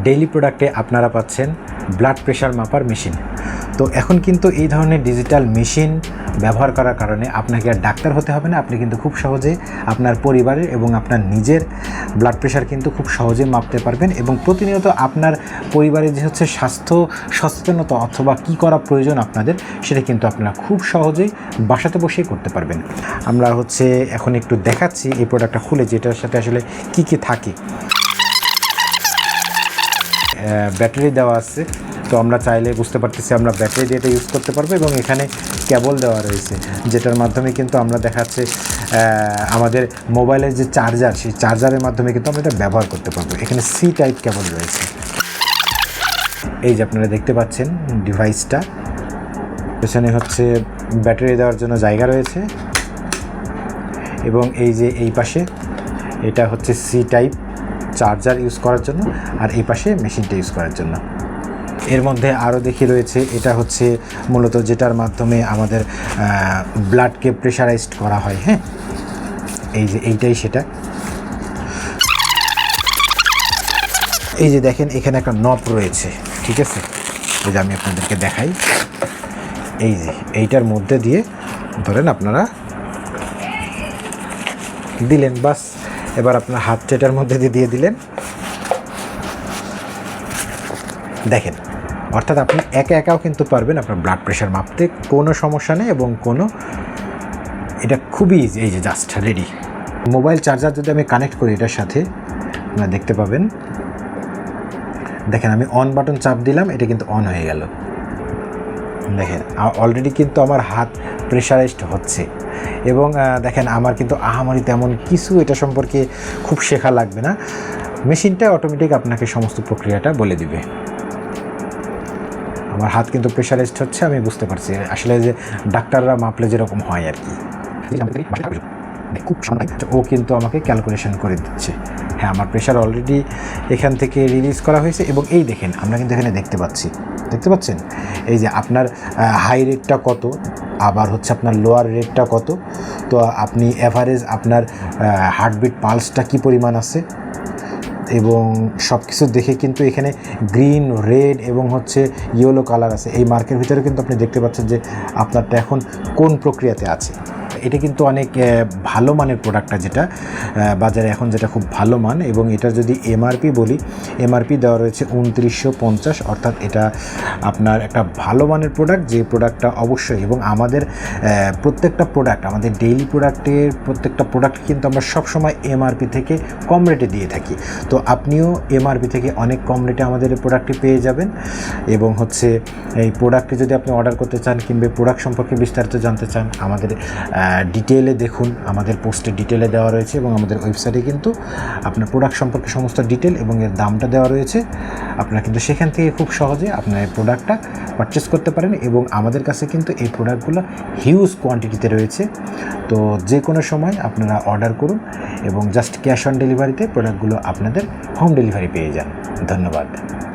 Daily প্রোডাক্টে আপনারা পাচ্ছেন ব্লাড প্রেশার মাপার মেশিন। তো এখন কিন্তু এই ধরনের ডিজিটাল মেশিন ব্যবহার করার কারণে আপনাকে আর ডাক্তার হতে হবে না। আপনি কিন্তু খুব সহজে আপনার পরিবারের এবং আপনার নিজের ব্লাড প্রেশার কিন্তু খুব সহজে মাপতে পারবেন এবং প্রতিনিয়ত আপনার পরিবারের যে হচ্ছে স্বাস্থ্য সচেতনতা অথবা কী করা প্রয়োজন আপনাদের, সেটা কিন্তু আপনারা খুব সহজেই বাসাতে বসেই করতে পারবেন। আমরা হচ্ছে এখন একটু দেখাচ্ছি এই প্রোডাক্টটা খুলে, যেটার সাথে আসলে কী কী থাকে। ব্যাটারি দেওয়া আছে, তো আমরা চাইলে বুঝতে পারতেছি আমরা ব্যাটারি দিয়ে এটা ইউজ করতে পারবো এবং এখানে কেবল দেওয়া রয়েছে, যেটার মাধ্যমে কিন্তু আমরা দেখাচ্ছে আমাদের মোবাইলের যে চার্জার, সেই চার্জারের মাধ্যমে কিন্তু আমরা এটা ব্যবহার করতে পারবো। এখানে সি টাইপ কেবল রয়েছে। এই যে আপনারা দেখতে পাচ্ছেন ডিভাইসটা, পেছনে হচ্ছে ব্যাটারি দেওয়ার জন্য জায়গা রয়েছে এবং এই যে এই পাশে এটা হচ্ছে সি টাইপ চার্জার ইউজ করার জন্য, আর এই পাশে মেশিনটা ইউজ করার জন্য। এর মধ্যে আরও দেখি রয়েছে, এটা হচ্ছে মূলত যেটার মাধ্যমে আমাদের ব্লাডকে প্রেশারাইজড করা হয়। হ্যাঁ, এই যে এইটাই সেটা। এই যে দেখেন এখানে একটা নব রয়েছে, ঠিক আছে? এই যে আমি আপনাদেরকে দেখাই, এই যে এইটার মধ্যে দিয়ে ধরেন আপনারা দিলেন, বাস এবার আপনার হাতটা এটার মধ্যে দিয়ে দিলেন, দেখেন। অর্থাৎ আপনি একা একাও কিন্তু পারবেন আপনার ব্লাড প্রেশার মাপতে, কোনো সমস্যা নেই এবং এটা খুবই ইজি। এই যে জাস্ট রেডি। মোবাইল চার্জার যদি আমি কানেক্ট করি এটার সাথে, আপনারা দেখতে পাবেন, দেখেন আমি অন বাটন চাপ দিলাম, এটা কিন্তু অন হয়ে গেল। দেখেন অলরেডি কিন্তু আমার হাত প্রেশারাইজড হচ্ছে এবং দেখেন আমার কিন্তু আহামরি তেমন কিছু এটা সম্পর্কে খুব শেখা লাগবে না। মেশিনটা অটোমেটিক আপনাকে সমস্ত প্রক্রিয়াটা বলে দিবে। আমার হাত কিন্তু প্রেশারাইজড হচ্ছে, আমি বুঝতে পারছি আসলে যে ডাক্তাররা মাপলে যেরকম হয় আর কি। ও কিন্তু আমাকে ক্যালকুলেশন করে দিচ্ছে। হ্যাঁ, আমার প্রেশার অলরেডি এখান থেকে রিলিজ করা হয়েছে এবং এই দেখেন আমরা কিন্তু এখানে দেখতে পাচ্ছেন এই যে আপনার হাই রেটটা কত, আবার হচ্ছে আপনার লোয়ার রেটটা কত, তো আপনি অ্যাভারেজ আপনার হার্টবিট পালসটা কী পরিমাণ আছে এবং সব কিছু দেখে কিন্তু এখানে গ্রিন, রেড এবং হচ্ছে ইয়েলো কালার আছে। এই মার্কের ভিতরে কিন্তু আপনি দেখতে পাচ্ছেন যে আপনারটা এখন কোন প্রক্রিয়াতে আছে। এটা কিন্তু অনেক ভালো মানের প্রোডাক্টটা, যেটা বাজারে এখন যেটা খুব ভালো মান। এবং এটা যদি এমআরপি বলি, এমআরপি দেওয়া রয়েছে 2950, অর্থাৎ এটা আপনার একটা ভালো মানের প্রোডাক্ট, যে প্রোডাক্টটা অবশ্যই। এবং আমাদের প্রত্যেকটা প্রোডাক্ট, আমাদের ডেইলি প্রোডাক্টের প্রত্যেকটা প্রোডাক্ট কিন্তু আমরা সবসময় এমআরপি থেকে কম রেটে দিয়ে থাকি। তো আপনিও এমআরপি থেকে অনেক কম রেটে আমাদের এই প্রোডাক্টটি পেয়ে যাবেন। এবং হচ্ছে এই প্রোডাক্টটি যদি আপনি অর্ডার করতে চান কিংবা প্রোডাক্ট সম্পর্কে বিস্তারিত জানতে চান, আমাদের ডিটেলে দেখুন, আমাদের পোস্টে ডিটেলে দেওয়া রয়েছে এবং আমাদের ওয়েবসাইটে কিন্তু আপনার প্রোডাক্ট সম্পর্কে সমস্ত ডিটেল এবং এর দামটা দেওয়া রয়েছে। আপনারা কিন্তু সেখান থেকে খুব সহজে আপনার এই প্রোডাক্টটা পারচেস করতে পারেন এবং আমাদের কাছে কিন্তু এই প্রোডাক্টগুলো হিউজ কোয়ান্টিটিতে রয়েছে। তো যে কোনো সময় আপনারা অর্ডার করুন এবং জাস্ট ক্যাশ অন ডেলিভারিতে প্রোডাক্টগুলো আপনাদের হোম ডেলিভারি পেয়ে যান। ধন্যবাদ।